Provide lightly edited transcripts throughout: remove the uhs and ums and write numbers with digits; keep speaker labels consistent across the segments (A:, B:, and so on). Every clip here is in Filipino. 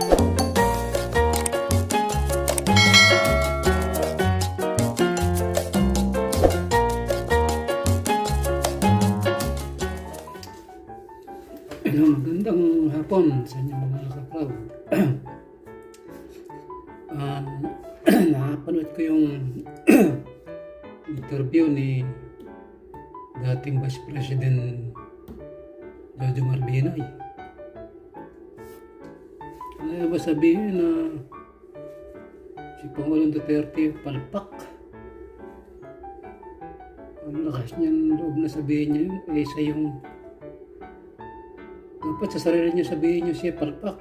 A: Magandang hapon sa inyong mga kapraw. Napanood ko yung interview ni dating Vice President Jojo Marbinoy. Ano ba sabihin na si Pangulong Duterte palpak? Ang lakas niyan loob na sabihin niya yun, isa yung dapat sa sarili niya sabihin niyo siya palpak.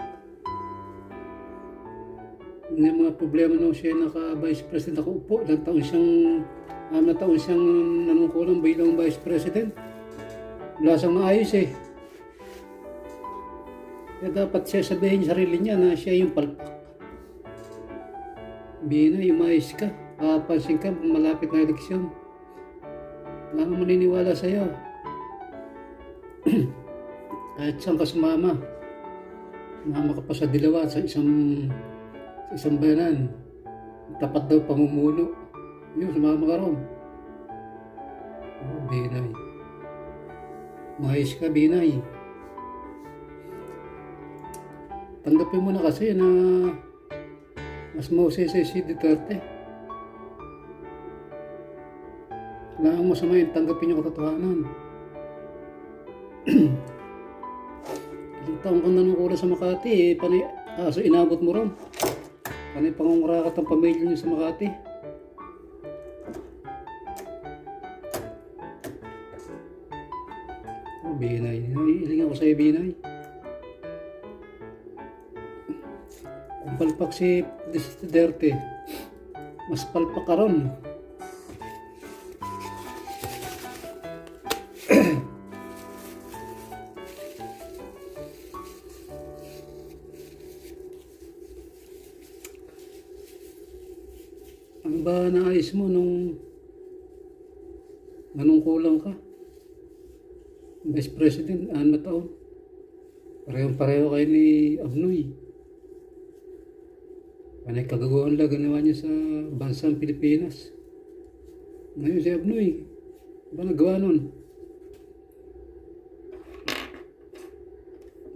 A: May mga problema nung siya naka-Vice President nakaupo. Ilang taon siyang, na taon siyang nanungkulang bilang Vice President. Wala siyang maayos eh. Kaya dapat siya sabihin sa sarili niya na siya yung palpak. Bina, yung maayos ka. Papansin ka kung malapit na eleksyon. Wala nang maniniwala sa'yo. Kahit saan ka sumama, sumama ka pa sa Dilawa sa isang bayanan, tapat daw pamumuno, yun, sumama ka ron. Oh, Binay. Mahis ka, Binay. Tanggapin mo na kasi na mas mausisi si Duterte. Kailangan mo samayin, tanggapin yung katotohanan. Ilang taong kang nanungkula sa Makati, panay, so inabot mo ron. Panay pangungurakat ang pamilya niyo sa Makati. Oh, Binay. Naiiling ako sa'yo, Binay. Kung palpak si Duterte, mas palpak ka ron. Ano ba naayos mo nung nanungkulang ka? Vice President, 6 na taon. Parehong-pareho kayo ni Abnoy. Panay kagaguhan lang ganawa niya sa bansang Pilipinas. Ngayon si Abnoy, ano ba nagawa nun?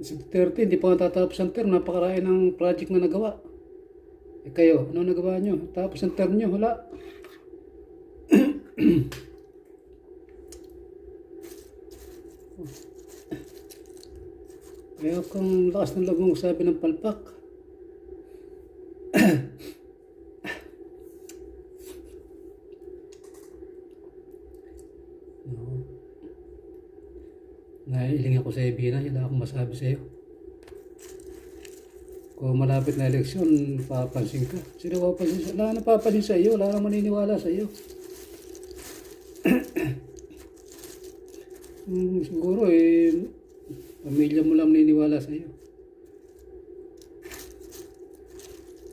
A: Si Duterte, hindi pa natatapos ang term. Napakarami ng project na nagawa. Eh kayo, ano nagawa nyo? Tapos ang term nyo, wala. Kaya kung lakas ng loob mong sabi ng palpak. No. Naiiling ako sa Ibina, wala akong masabi sa iyo. Kung malapit na eleksyon, papansin ka. Sino papansin sa? Wala na papansin sa iyo, wala na maniniwala sa iyo. Siguro pamilya mo lang maniniwala sa iyo.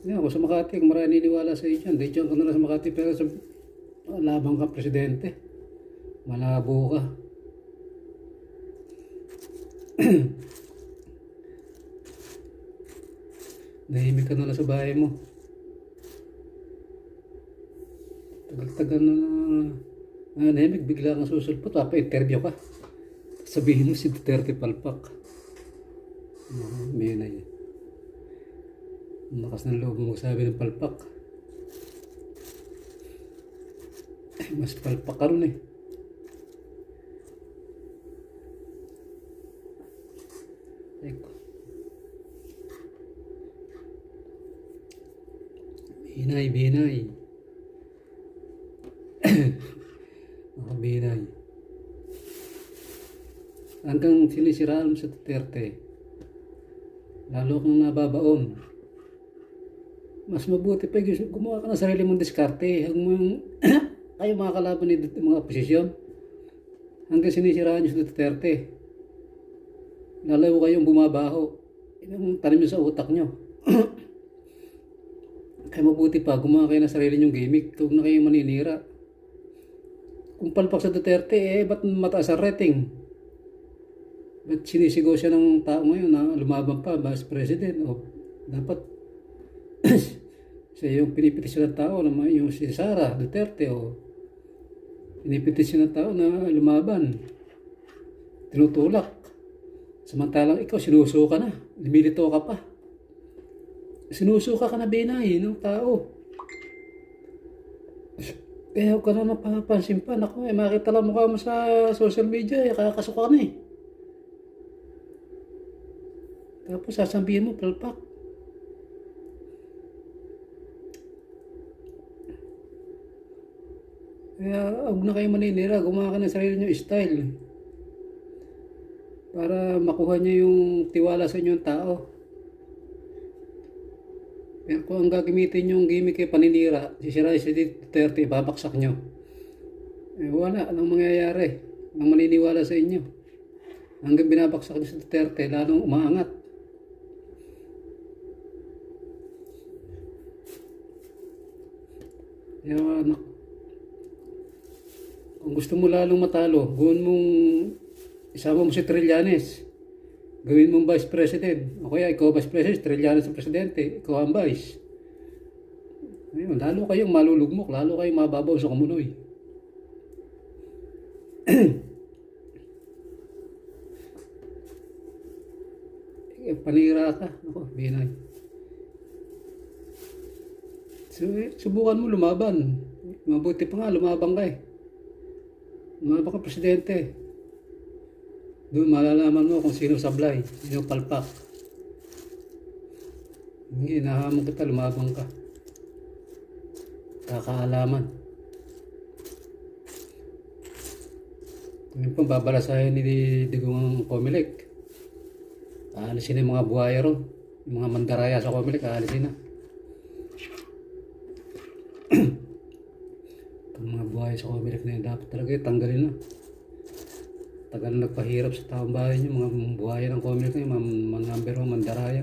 A: Ako sa Makati, kung marami naniniwala sa iyo dyan, di dyan ka na sa Makati, pero sa labang ka presidente, malabo ka. Nahimik ka na lang sa bahay mo. Tagal-tagal na nahimik, bigla kang susulpot, papa-interview ka. Sabihin mo si Duterte palpak. May na yan. Lakas ng loob mo magsabi ng palpak. Mas palpak ka rin eh. Eko. Binay. Ako, Binay. Hanggang sinisiraan mo sa Duterte, lalo kang nababaon. Mas mabuti pa gumawa ka ng sarili mong diskarte. Kayo mga kalaban ni mga oposisyon, hanggang sinisiraan nyo sa Duterte, lalo kayong bumabaho. Yung tanim nyo sa utak nyo. Kaya mabuti pa, gumawa kayo ng sarili nyong gimmick. Huwag na kayong maninira. Kung palpak sa Duterte, ba't mataas ang rating? Ba't sinisigaw siya ng tao ngayon na lumaban pa, Vice President? O Dapat siya yung pinipetisyon ng tao, yung si Sara Duterte, o pinipetisyon ng tao na lumaban, tinutulak. Samantalang ikaw, sinusuka na, lumilito ka pa. Sinusuka ka na binay ng tao. Kaya huwag ka na napapansin pa. Naku, makita lang mukha mo sa social media, kakasuka ka na eh. Tapos sasabihin mo, palpak. Kaya huwag na kayo maninira, gumawa ka ng sarili nyo style. Para makuha nyo yung tiwala sa inyong tao. Pero kung ang gagamitin yung gimmick kay paninira, sisirain si Duterte, babaksak nyo. Wala, anong mangyayari? Anong maniniwala sa inyo? Hanggang binabaksak nyo si Duterte, lalong umaangat. Kaya kung gusto mo lalong matalo, gawin mong isama mo si Trillanes. Gawin mong vice president. O kaya ikaw vice president, Trillanes ang presidente, ikaw ang vice. Ayun, lalo kayong malulugmok, lalo kayong mababaw sa kumunoy. Panira ka. Ako, binay. Subukan mo lumaban. Mabuti pa nga, lumabang ka eh. Lumabang ka presidente. Doon malalaman mo kung sino sablay, sino palpak. Hindi, nahamon kita, lumabang ka. Kakaalaman. Ngayon po, babalasahin ni Digong Comelec. Aalisin na yung mga buhaya ron. Yung mga mandaraya sa Comelec, aalisin na. Itong mga buhaya sa Comelec na yun, dapat talaga tanggalin na. Tagal na nagpahirap sa taong bahay nyo, mga buhaya ng Comelec na yun, mga number 1 mandaraya.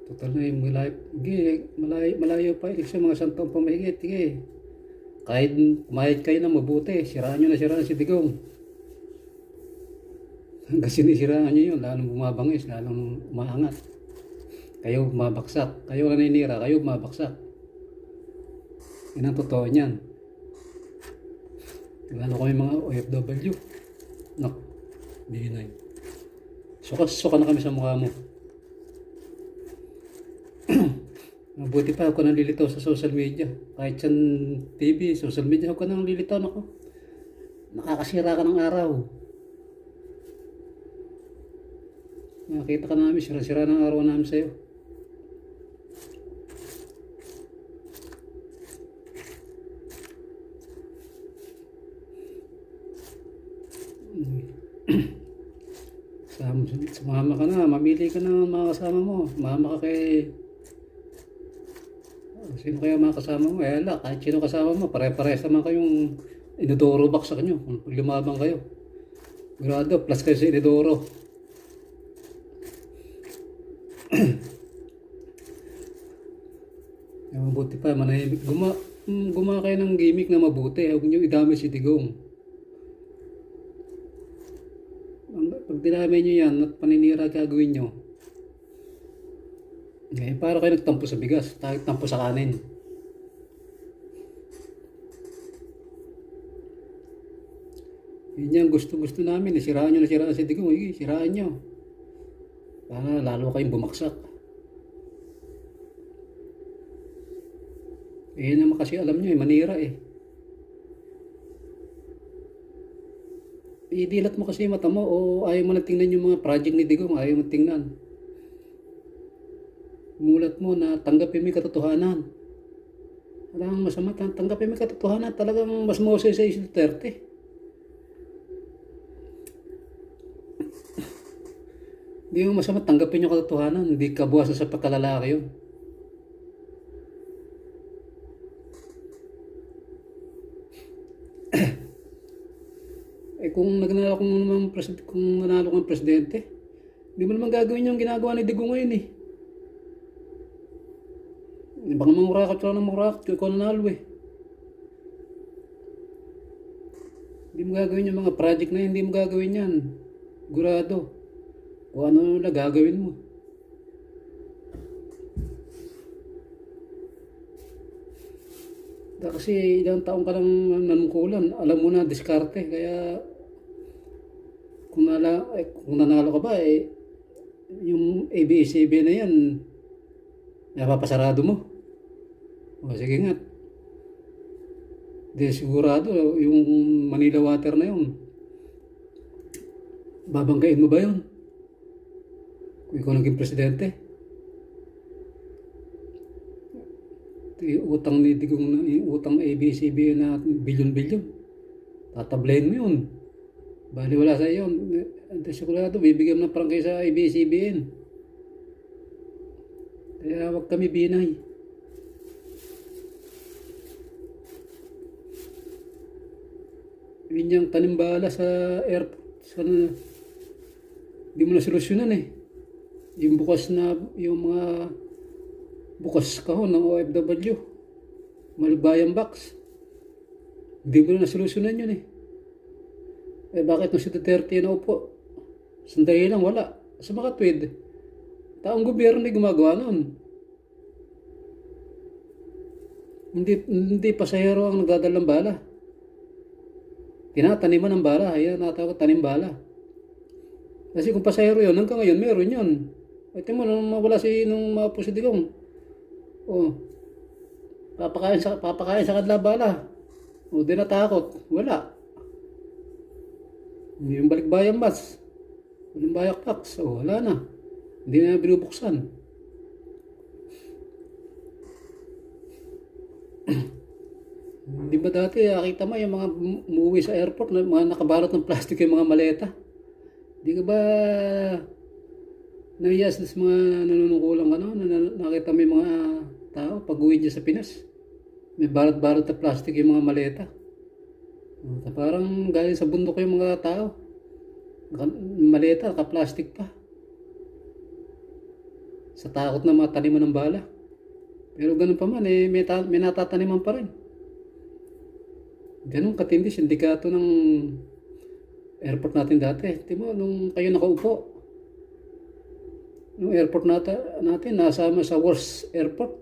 A: Total na yung malayo pa eleksyon, mga santong pamahigit. Sige. Kahit kumayad kayo na mabuti, siraan nyo si Digong. Hanggang sinisiraan nyo yun, lalong bumabangis, lalong umaangat. Kayo mabaksak, kayo naninira, kayo mabaksak. Yan ang totoo niyan. Lalo kami mga OFW. Nak, binay. Suka na kami sa mukha mo. Mabuti pa ako nang lilitaw sa social media. Kahit sa TV, social media ako nang lilitaw. Nako, nakakasira ka ng araw. Nakita ka namin, sira-sira ng araw namin sa'yo. Sumama ka na, mamili ka na mga kasama mo. Sumama ka kay... Sino kaya mga kasama mo? Ala, kahit sino kasama mo, pare-pares naman kayong inodoro box sa kanyo. Kung lumabang kayo. Grado, plus kayo sa inodoro. Mabuti pa, manahimik. Gumawa kayo ng gimmick na mabuti. Huwag nyo idami si Digong. Pag dinami nyo yan at paninira gagawin nyo, ngayon para kayo nagtampo sa bigas, tampo sa kanin. Yun yan, gusto namin. Siraan si Digong. Siraan nyo. Para lalo kayong bumaksak. Naman kasi alam nyo manira eh. Idilat mo kasi mata mo o ayaw mo na tingnan yung mga project ni Digong, ayaw mo tingnan. Mulat mo na tanggapin mo yung katotohanan. Walang masama, tanggapin mo yung katotohanan. Talagang mas mahusay sa isang Duterte. Hindi mo masama, tanggapin yung katotohanan. Hindi kabuwasan sa pagkalalaki yun. Kung nanalo kang presidente, hindi mo naman gagawin yung ginagawa ni Digong ngayon eh. Baka mangurakot ka lang ng mangurakot, ikaw nanalo eh. Hindi mo gagawin yung mga project na yun, hindi mo gagawin yan. Gurado. O ano na gagawin mo. Kasi ilang taong ka lang nanungkulan, alam mo na, diskarte. Kaya kung nanalo ka ba, yung ABS-CBN na yan, napapasarado mo. O sige nga. Di sigurado, yung Manila Water na yun, babanggain mo ba yun? Kung ikaw naging presidente? Yung utang ni Digong, yung utang ABS-CBN na bilyon-bilyon, tatablayin mo yun. Bali wala sa iyo. Sigurado, bibigyan mo ng prangkay sa ABS-CBN. Kaya huwag kami binay. Yun yung tanimbala sa airport. Sana, di mo na solusyonan eh. Yung bukas na, yung mga bukas kahon ng OFW. Malbayang box. Hindi mo na solusyonan yun eh. Bakit nung si Duterte na upo? Sandali lang, wala. Sa makatwid, taong gobyerno na gumagawa nun. Hindi pasahero ang nagdadalang bala. Tinataniman ng bala. Ayan, natawag tanim bala. Kasi kung pasahero yun, hanggang ngayon, meron yun. Ito mo, nung mawala nung mga pusidigong. Papakain sa kadla bala. Di natakot. Wala. Yung balikbayan bus, yung bayak tax, wala na. Hindi na binubuksan. Di ba dati, nakita mo yung mga umuwi sa airport, mga nakabalot ng plastic yung mga maleta. Di ka ba nahiyas sa mga nanunungkulang nakita mo yung mga tao pag-uwi dyan sa Pinas? May balot-balot na plastic yung mga maleta. Parang galing sa bundok yung mga tao. Maleta, naka-plastic pa. Sa takot na mataniman ng bala. Pero ganun pa man, may natataniman pa rin. Ganun katindi, sindikato ng airport natin dati. Timo, nung kayo nakaupo, yung airport natin nasama sa worst airport.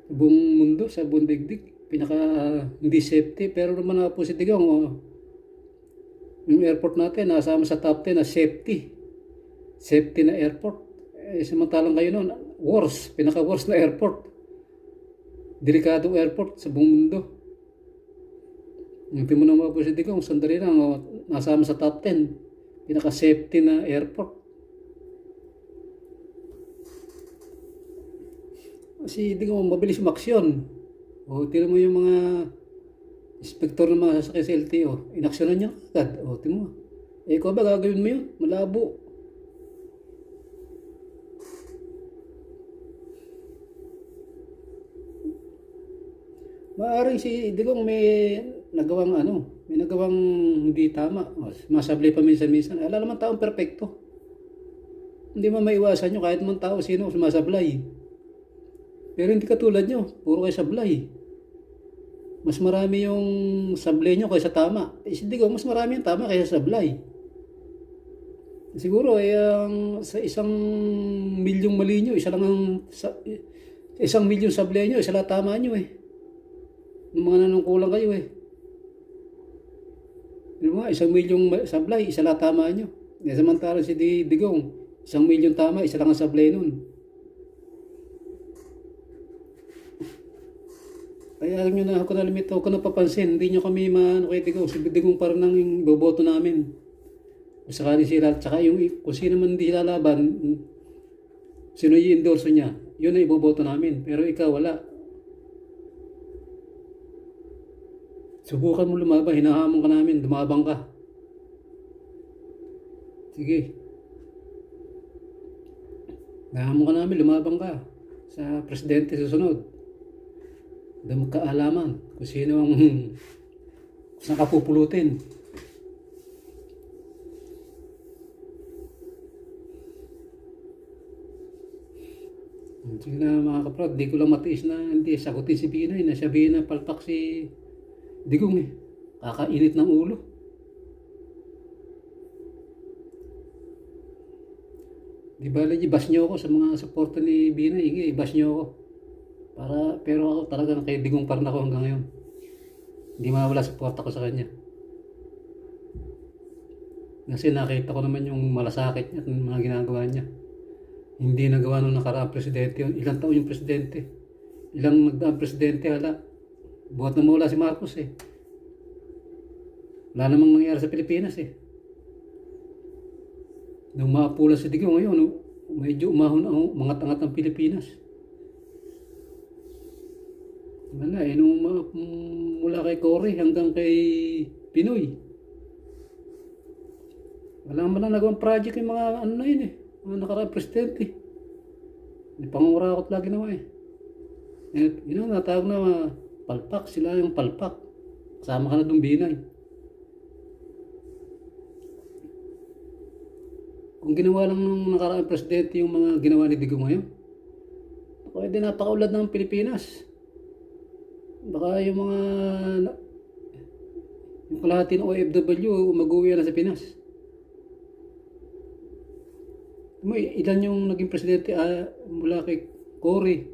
A: Sa buong mundo, sa buong digdig. Pinaka hindi safety, pero naman na po si Digong, yung airport natin nasama sa top 10 na safety na airport. Samantalang kayo noon, pinaka worst na airport, delikadong airport sa buong mundo. Yung mo naman po si Digong, sandali lang, nasama sa top 10 pinaka safety na airport. Kasi Digong mabilis umaksyon. Tira mo yung mga inspektor ng mga sasakay sa LTO, inaksyonan niya agad. Tira mo. Ikaw ba gagawin mo yun? Malabo. Maaring si Digong may nagawang hindi tama. Masablay pa minsan-minsan. Alam naman taong perpekto. Hindi mo maiwasan nyo kahit man tao sino sumasablay. Pero hindi katulad nyo, puro kayo sablay. Mas marami yung sablay nyo kaysa tama. Hindi ko, mas marami yung tama kaysa sablay. Siguro, sa 1,000,000 mali nyo, isa lang sa 1,000,000 sablay nyo, isa lang tama nyo eh. Yung mga nanungkulang kayo eh. Diba, 1,000,000 sablay, isa lang tama nyo. Samantalang si Digong, 1,000,000 tama, isa lang ang sablay nun. Kaya alam nyo na ako nalimit ako napapansin, hindi nyo kami kay Digong, si Digong parang nang yung boboto namin. Kung sakali sila, tsaka yung kung sino man hindi lalaban, sino yung endorso niya, yun ang iboboto namin. Pero ikaw wala. Subukan mo lumaban, hinahamon ka namin, lumabang ka. Sige. Hinahamon ka namin, lumabang ka sa presidente susunod. Doon magkaalaman kung sino ang saan ka pupulutin. Sige na mga kaprod, di ko lang matiis na hindi sagutin si Pinoy na sabihin na palpak si Digong eh. Kakainit ng ulo. Di ba, i-bash nyo ako sa mga suporta ni Binay. Sige, i-bash nyo ako. Pero ako talagang kay Digong pa rin ako hanggang ngayon. Hindi mawala suporta ko sa kanya. Kasi nakita ko naman yung malasakit niya at mga ginagawa niya. Hindi nagawa nung nakaraang presidente yun. Ilang taon yung presidente. Ilang nagdaang presidente, hala. Buhat na mawala si Marcos eh. Wala namang nangyari sa Pilipinas eh. Nung maapula si Digong ngayon, medyo umahon ang mangat-angat ng Pilipinas. Wala eh, mula kay Cory hanggang kay Pinoy. Wala man lang nagawang project yung mga ano na yun eh. Mga nakaraang presidente. Pangungurakot lagi naman eh. Yun ang natawag na palpak. Sila yung palpak. Kasama ka na doon Binay. Kung ginawa lang ng nakaraang presidente yung mga ginawa ni Digong ngayon, ako hindi napakaulad ng Pilipinas. Baka yung mga yung kalahati ng OFW mag-uwi na sa Pinas. Ilan yung naging presidente mula kay Cory,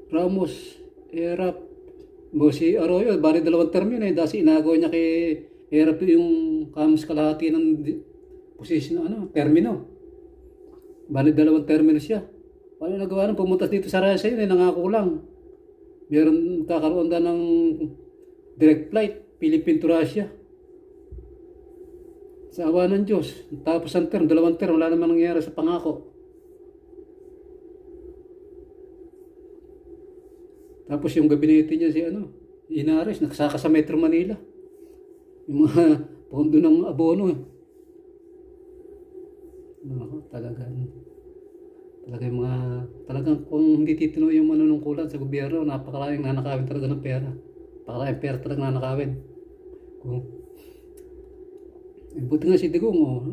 A: Ramos, Erap, si Arroyo, bali 2 term yun eh. Dahil inagawa niya kay Erap yung kamus kalahati ng posisyon termino. Bali 2 termino siya. Paano nagawa nang pumunta dito sa Russia yun eh, nangako lang. Meron kakaroon na ng direct flight, Philippine to Russia. Sa awa ng Diyos. Tapos ang term, 2 term, wala namang nangyari sa pangako. Tapos yung gabinete niya si Inares, nagsaka sa Metro Manila. Yung mga pondo ng abono eh. Talagang kung hindi titino yung manunungkulan sa gobyerno, napakaraming nanakawin talaga ng pera. Napakaraming pera talaga nanakawin. Buti nga si Digong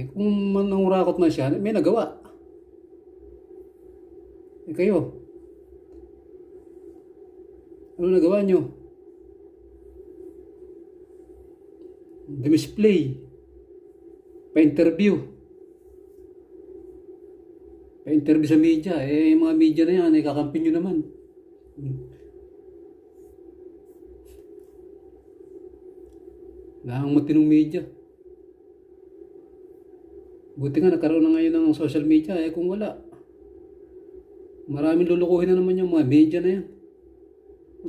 A: kung manungurakot man siya, may nagawa. Kayo, ano nagawa nyo? Display, pa-interview sa media. Yung mga media na yan, kakampi nyo naman. Lahang matinong media. Buti nga nagkaroon na ngayon ng social media. Kung wala, maraming lulukuhin na naman yung mga media na yan.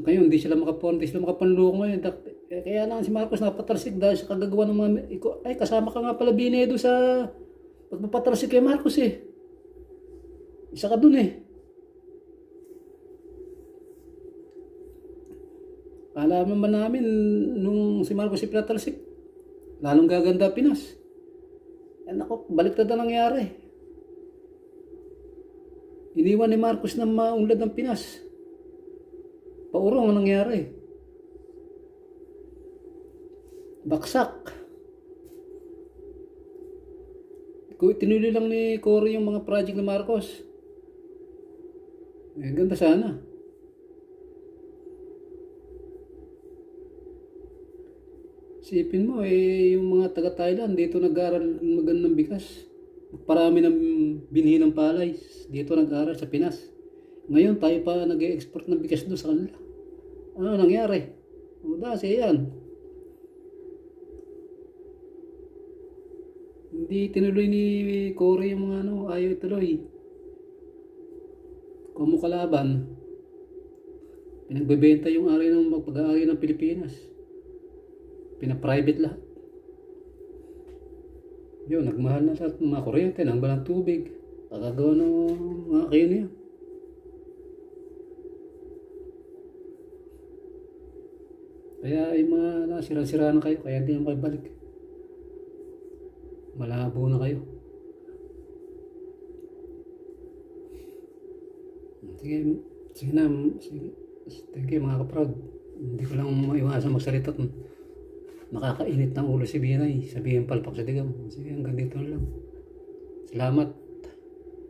A: Ngayon, hindi sila makapanloko ngayon. Kaya lang si Marcos napatalsik dahil sa kagagawa ng mga... kasama ka nga pala Binedo sa pagpapatalsik kay Marcos eh. Isa ka dun eh. Alam naman namin nung si Marcos pinatalsik, lalong gaganda Pinas. Nako, baliktad na nangyari. Iniwan ni Marcos na maunlad ng Pinas. Paurong ang nangyari. Baksak. Tinuloy lang ni Cory yung mga project ni Marcos. Ganda sana. Isipin mo yung mga taga-Thailand dito nag-aaral magandang bigas. Parami ng binhi ng palay dito nag-aaral sa Pinas. Ngayon tayo pa nag-e-export ng bigas doon sa kanila. Ano nangyari? Dahil yan. Hindi tinuloy ni Cory yung mga ayaw ituloy. Kung mo kalaban, pinagbebenta yung ari ng pag-aari ng Pilipinas. Pina-private lahat. Yun, nagmahal na lahat ng mga kuryente, ng balang tubig. Pagagawa ng mga kayo niya. Kaya yung mga nasira-sira na kayo, kaya hindi naman kayo balik. Malabo na kayo. Sige na, sige mga kaproud. Hindi ko lang maiwasan magsalita. Nakakainit ng ulo si Binay. Sabihin palpak sa Digong. Sige, hanggang dito lang. Salamat.